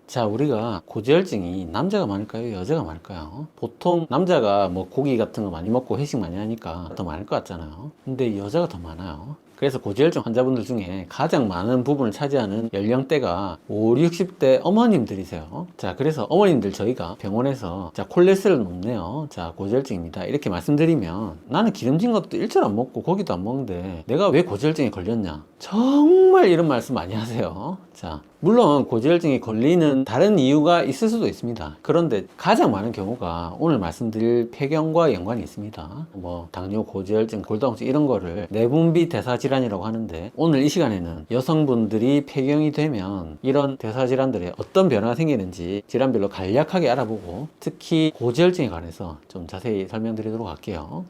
자, 우리가 고지혈증이 남자가 많을까요? 여자가 많을까요? 보통 남자가 뭐 고기 같은 거 많이 먹고 회식 많이 하니까 더 많을 것 같잖아요. 근데 여자가 더 많아요. 그래서 고지혈증 환자분들 중에 가장 많은 부분을 차지하는 연령대가 5, 60대 어머님들이세요. 자, 그래서 어머님들 저희가 병원에서 자, 콜레스테롤 높네요. 자, 고지혈증입니다. 이렇게 말씀드리면 나는 기름진 것도 일절 안 먹고 고기도 안 먹는데 내가 왜 고지혈증에 걸렸냐? 정말 이런 말씀 많이 하세요. 자, 물론 고지혈증에 걸리는 다른 이유가 있을 수도 있습니다. 그런데 가장 많은 경우가 오늘 말씀드릴 폐경과 연관이 있습니다. 뭐 당뇨, 고지혈증, 골다공증 이런 거를 내분비 대사질환이라고 하는데 오늘 이 시간에는 여성분들이 폐경이 되면 이런 대사질환들에 어떤 변화가 생기는지 질환별로 간략하게 알아보고 특히 고지혈증에 관해서 좀 자세히 설명드리도록 할게요.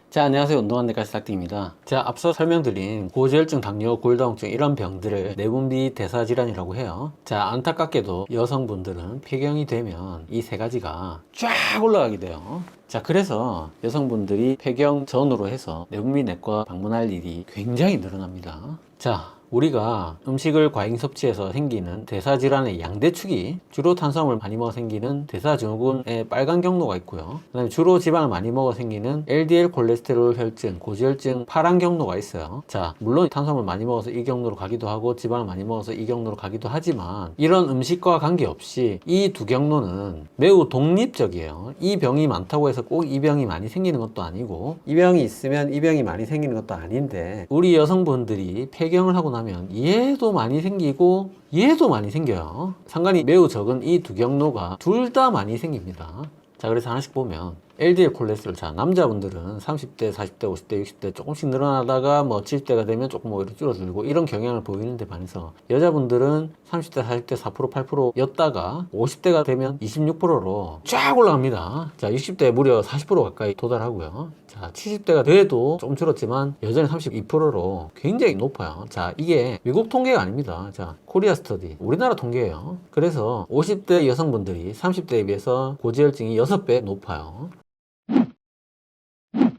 자, 안녕하세요. 운동한 내과 시작입니다. 자, 앞서 설명드린 고지혈증, 당뇨, 골다공증 이런 병들을 내분비 대사질환이라고 해요. 자, 안타깝게도 여성분들은 폐경이 되면 이 세 가지가 쫙 올라가게 돼요. 자, 그래서 여성분들이 폐경 전으로 해서 내분비 내과 방문할 일이 굉장히 늘어납니다. 자, 우리가 음식을 과잉 섭취해서 생기는 대사질환의 양대축이 주로 탄수화물 많이 먹어 생기는 대사증후군의 빨간 경로가 있고요. 그 다음에 주로 지방을 많이 먹어 생기는 LDL 콜레스테롤 혈증, 고지혈증 파란 경로가 있어요. 자, 물론 탄수화물 많이 먹어서 이 경로로 가기도 하고 지방을 많이 먹어서 이 경로로 가기도 하지만 이런 음식과 관계없이 이 두 경로는 매우 독립적이에요. 이 병이 많다고 해서 꼭 이 병이 많이 생기는 것도 아니고 이 병이 있으면 이 병이 많이 생기는 것도 아닌데 우리 여성분들이 폐경을 하고 나면 얘도 많이 생기고 얘도 많이 생겨요. 상관이 매우 적은 이 두 경로가 둘 다 많이 생깁니다. 자, 그래서 하나씩 보면 LDL 콜레스테롤, 자, 남자분들은 30대, 40대, 50대, 60대 조금씩 늘어나다가 뭐 70대가 되면 조금 오히려 줄어들고 이런 경향을 보이는데 반해서 여자분들은 30대, 40대 4%, 8%였다가 50대가 되면 26%로 쫙 올라갑니다. 자, 60대 무려 40% 가까이 도달하고요. 자, 70대가 돼도 좀 줄었지만 여전히 32%로 굉장히 높아요. 자, 이게 미국 통계가 아닙니다. 자, 코리아 스터디, 우리나라 통계예요. 그래서 50대 여성분들이 30대에 비해서 고지혈증이 6배 높아요.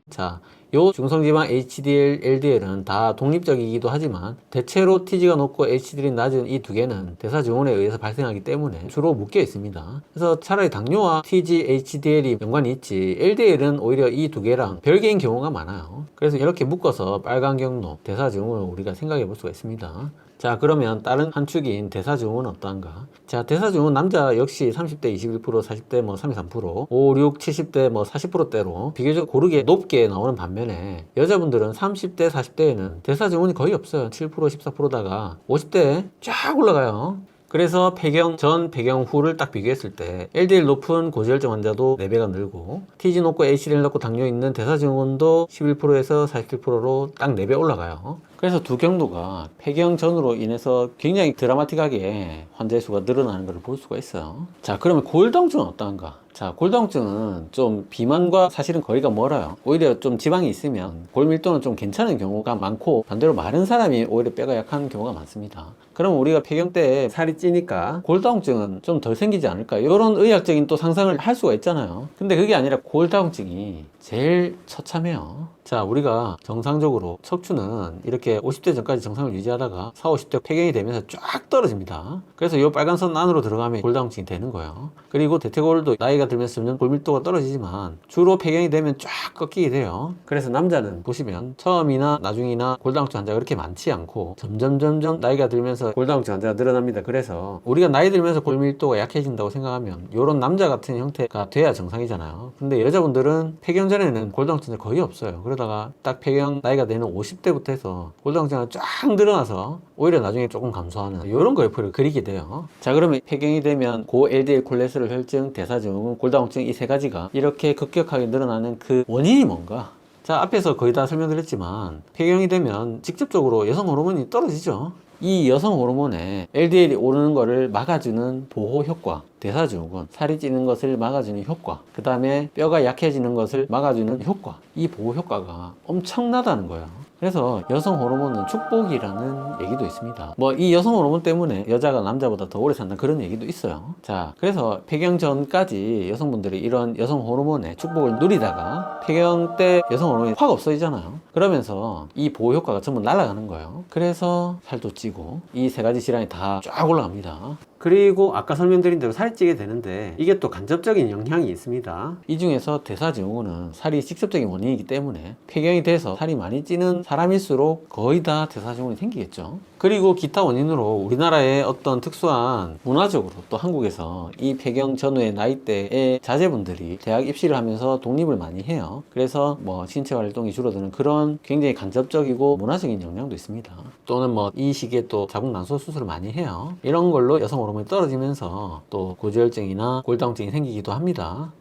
자, 요 중성지방 HDL, LDL은 다 독립적이기도 하지만 대체로 TG가 높고 HDL이 낮은 이 두 개는 대사증후군에 의해서 발생하기 때문에 주로 묶여 있습니다. 그래서 차라리 당뇨와 TG, HDL이 연관이 있지 LDL은 오히려 이 두 개랑 별개인 경우가 많아요. 그래서 이렇게 묶어서 빨간 경로, 대사증후군을 우리가 생각해 볼 수가 있습니다. 자, 그러면 다른 한 축인 대사증후군은 어떠한가? 자, 대사증후군 남자 역시 30대 21%, 40대 뭐 33%, 5, 6, 70대 뭐 40%대로 비교적 고르게 높게 나오는 반면에 여자분들은 30대, 40대에는 대사증후군이 거의 없어요. 7%, 14%다가 50대에 쫙 올라가요. 그래서 폐경 전, 폐경 후를 딱 비교했을 때 LDL 높은 고지혈증 환자도 4배가 늘고 TG 높고 HDL 높고 당뇨 있는 대사증후군도 11%에서 47%로 딱 4배 올라가요. 그래서 두 경로가 폐경 전으로 인해서 굉장히 드라마틱하게 환자의 수가 늘어나는 것을 볼 수가 있어요. 자, 그러면 골다공증은 어떠한가? 자, 골다공증은 좀 비만과 사실은 거리가 멀어요. 오히려 좀 지방이 있으면 골밀도는 좀 괜찮은 경우가 많고 반대로 마른 사람이 오히려 뼈가 약한 경우가 많습니다. 그럼 우리가 폐경 때 살이 찌니까 골다공증은 좀 덜 생기지 않을까? 이런 의학적인 또 상상을 할 수가 있잖아요. 근데 그게 아니라 골다공증이 제일 처참해요. 자, 우리가 정상적으로 척추는 이렇게 50대 전까지 정상을 유지하다가 40, 50대 폐경이 되면서 쫙 떨어집니다. 그래서 이 빨간 선 안으로 들어가면 골다공증이 되는 거예요. 그리고 대퇴골도 나이가 들면서 점점 골밀도가 떨어지지만 주로 폐경이 되면 쫙 꺾이게 돼요. 그래서 남자는 보시면 처음이나 나중이나 골다공증 환자가 그렇게 많지 않고 점점 나이가 들면서 골다공증 환자가 늘어납니다. 그래서 우리가 나이 들면서 골밀도가 약해진다고 생각하면 이런 남자 같은 형태가 돼야 정상이잖아요. 근데 여자분들은 폐경 전에는 골다공증이 거의 없어요. 그러다가 딱 폐경 나이가 되는 50대부터 해서 골다공증이 쫙 늘어나서 오히려 나중에 조금 감소하는 이런 그래프를 그리게 돼요. 자, 그러면 폐경이 되면 고 LDL 콜레스테롤 혈증, 대사증후군, 골다공증 이 세 가지가 이렇게 급격하게 늘어나는 그 원인이 뭔가? 자, 앞에서 거의 다 설명드렸지만 폐경이 되면 직접적으로 여성 호르몬이 떨어지죠. 이 여성 호르몬에 LDL이 오르는 것을 막아주는 보호 효과, 대사증후군, 살이 찌는 것을 막아주는 효과, 그 다음에 뼈가 약해지는 것을 막아주는 효과, 이 보호 효과가 엄청나다는 거예요. 그래서 여성 호르몬은 축복이라는 얘기도 있습니다. 뭐 이 여성 호르몬 때문에 여자가 남자보다 더 오래 산다 그런 얘기도 있어요. 자, 그래서 폐경 전까지 여성분들이 이런 여성 호르몬의 축복을 누리다가 폐경 때 여성 호르몬이 확 없어지잖아요. 그러면서 이 보호 효과가 전부 날아가는 거예요. 그래서 살도 찌고 이 세 가지 질환이 다 쫙 올라갑니다. 그리고 아까 설명드린 대로 살이 찌게 되는데 이게 또 간접적인 영향이 있습니다. 이 중에서 대사증후군은 살이 직접적인 원인이기 때문에 폐경이 돼서 살이 많이 찌는 사람일수록 거의 다 대사증후군이 생기겠죠. 그리고 기타 원인으로 우리나라의 어떤 특수한 문화적으로 또 한국에서 이 폐경 전후의 나이대의 자제분들이 대학 입시를 하면서 독립을 많이 해요. 그래서 뭐 신체 활동이 줄어드는 그런 굉장히 간접적이고 문화적인 영향도 있습니다. 또는 뭐 이 시기에 또 자궁 난소 수술을 많이 해요. 이런 걸로 여성 호르몬이 떨어지면서 또 고지혈증이나 골다공증이 생기기도 합니다.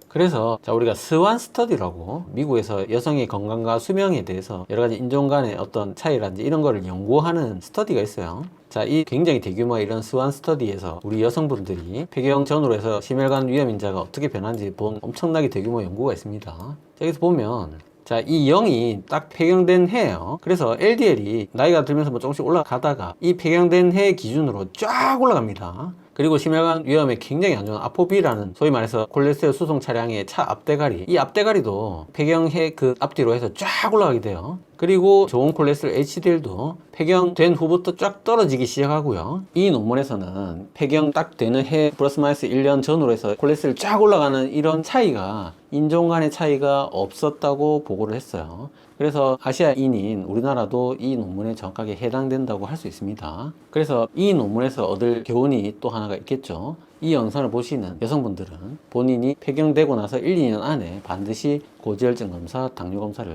그래서 자, 우리가 스완 스터디라고 미국에서 여성의 건강과 수명에 대해서 여러 가지 인종 간의 어떤 차이라든지 이런 거를 연구하는 스터디가 있어요. 자, 이 굉장히 대규모의 이런 스완 스터디에서 우리 여성분들이 폐경 전후로 해서 심혈관 위험 인자가 어떻게 변하는지 본 엄청나게 대규모 연구가 있습니다. 자, 여기서 보면 자, 이 0이 딱 폐경된 해예요. 그래서 LDL이 나이가 들면서 뭐 조금씩 올라가다가 이 폐경된 해 기준으로 쫙 올라갑니다. 그리고 심혈관 위험에 굉장히 안 좋은 아포비라는 소위 말해서 콜레스테롤 수송 차량의 차 앞대가리, 이 앞대가리도 폐경해 그 앞뒤로 해서 쫙 올라가게 돼요. 그리고 좋은 콜레스테롤 HDL도 폐경된 후부터 쫙 떨어지기 시작하고요. 이 논문에서는 폐경 딱 되는 해 플러스 마이너스 1년 전후로 해서 콜레스테롤 쫙 올라가는 이런 차이가 인종 간의 차이가 없었다고 보고를 했어요. 그래서 아시아인인 우리나라도 이 논문에 정확하게 해당된다고 할 수 있습니다. 그래서 이 논문에서 얻을 교훈이 또 하나가 있겠죠. 이 영상을 보시는 여성분들은 본인이 폐경되고 나서 1, 2년 안에 반드시 고지혈증 검사, 당뇨 검사를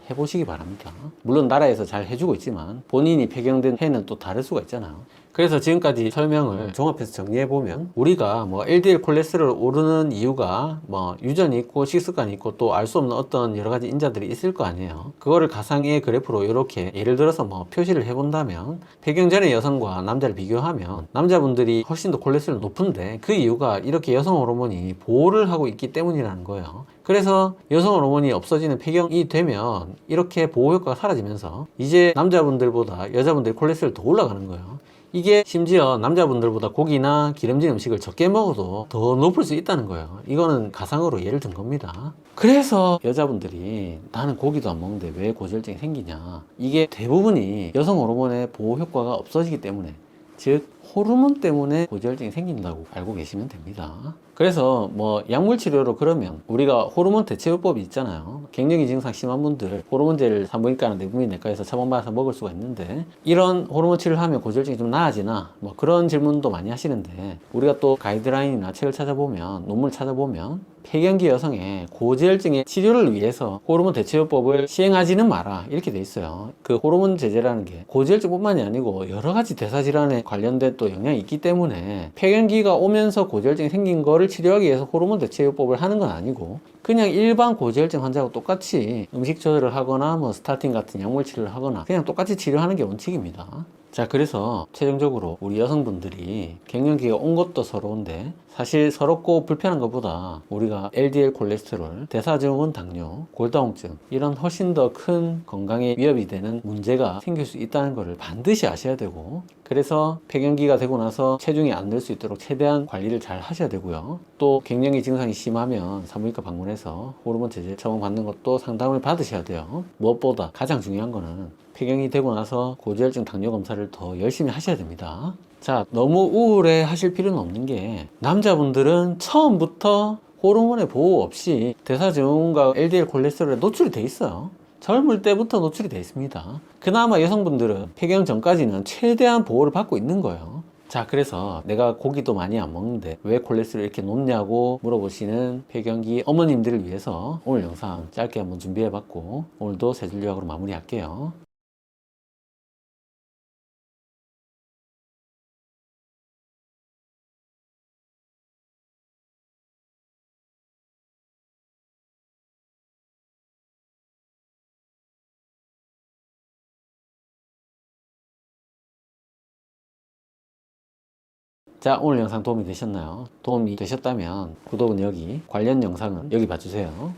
해보시기 바랍니다. 물론 나라에서 잘 해주고 있지만 본인이 폐경된 해는 또 다를 수가 있잖아요. 그래서 지금까지 설명을 종합해서 정리해보면 우리가 뭐 LDL 콜레스테롤 오르는 이유가 뭐 유전이 있고 식습관이 있고 또 알 수 없는 어떤 여러 가지 인자들이 있을 거 아니에요. 그거를 가상의 그래프로 이렇게 예를 들어서 뭐 표시를 해본다면 폐경 전의 여성과 남자를 비교하면 남자분들이 훨씬 더 콜레스테롤 높은데 그 이유가 이렇게 여성 호르몬이 보호를 하고 있기 때문이라는 거예요. 그래서 여성 호르몬이 없어지는 폐경이 되면 이렇게 보호 효과가 사라지면서 이제 남자분들보다 여자분들이 콜레스테롤이 더 올라가는 거예요. 이게 심지어 남자분들보다 고기나 기름진 음식을 적게 먹어도 더 높을 수 있다는 거예요. 이거는 가상으로 예를 든 겁니다. 그래서 여자분들이 나는 고기도 안 먹는데 왜 고지혈증이 생기냐, 이게 대부분이 여성 호르몬의 보호 효과가 없어지기 때문에, 즉 호르몬 때문에 고지혈증이 생긴다고 알고 계시면 됩니다. 그래서 뭐 약물 치료로 그러면 우리가 호르몬 대체요법이 있잖아요. 갱년기 증상 심한 분들 호르몬제를 산부인과나 내분비내과에서 처방받아서 먹을 수가 있는데, 이런 호르몬 치료를 하면 고지혈증이 좀 나아지나 뭐 그런 질문도 많이 하시는데, 우리가 또 가이드라인이나 책을 찾아보면, 논문을 찾아보면 폐경기 여성의 고지혈증의 치료를 위해서 호르몬 대체요법을 시행하지는 마라 이렇게 돼 있어요. 그 호르몬 제제라는 게 고지혈증뿐만이 아니고 여러 가지 대사질환에 관련된 또 영향이 있기 때문에 폐경기가 오면서 고지혈증이 생긴 거를 치료하기 위해서 호르몬 대체요법을 하는 건 아니고, 그냥 일반 고지혈증 환자하고 똑같이 음식 조절을 하거나 뭐 스타틴 같은 약물 치료를 하거나 그냥 똑같이 치료하는 게 원칙입니다. 자, 그래서 최종적으로 우리 여성분들이 갱년기가 온 것도 서러운데 사실 서럽고 불편한 것보다 우리가 LDL 콜레스테롤, 대사증후군, 당뇨, 골다공증 이런 훨씬 더 큰 건강에 위협이 되는 문제가 생길 수 있다는 것을 반드시 아셔야 되고, 그래서 폐경기가 되고 나서 체중이 안 늘 수 있도록 최대한 관리를 잘 하셔야 되고요. 또 갱년기 증상이 심하면 산부인과 방문해서 호르몬 제제 처방 받는 것도 상담을 받으셔야 돼요. 무엇보다 가장 중요한 거는 폐경이 되고 나서 고지혈증, 당뇨 검사를 더 열심히 하셔야 됩니다. 자, 너무 우울해 하실 필요는 없는 게, 남자분들은 처음부터 호르몬의 보호 없이 대사증후군과 LDL 콜레스테롤에 노출이 돼 있어요. 젊을 때부터 노출이 돼 있습니다. 그나마 여성분들은 폐경 전까지는 최대한 보호를 받고 있는 거예요. 자, 그래서 내가 고기도 많이 안 먹는데 왜 콜레스테롤이 이렇게 높냐고 물어보시는 폐경기 어머님들을 위해서 오늘 영상 짧게 한번 준비해봤고, 오늘도 세 줄 요약으로 마무리할게요. 자, 오늘 영상 도움이 되셨나요? 도움이 되셨다면 구독은 여기, 관련 영상은 여기 봐주세요.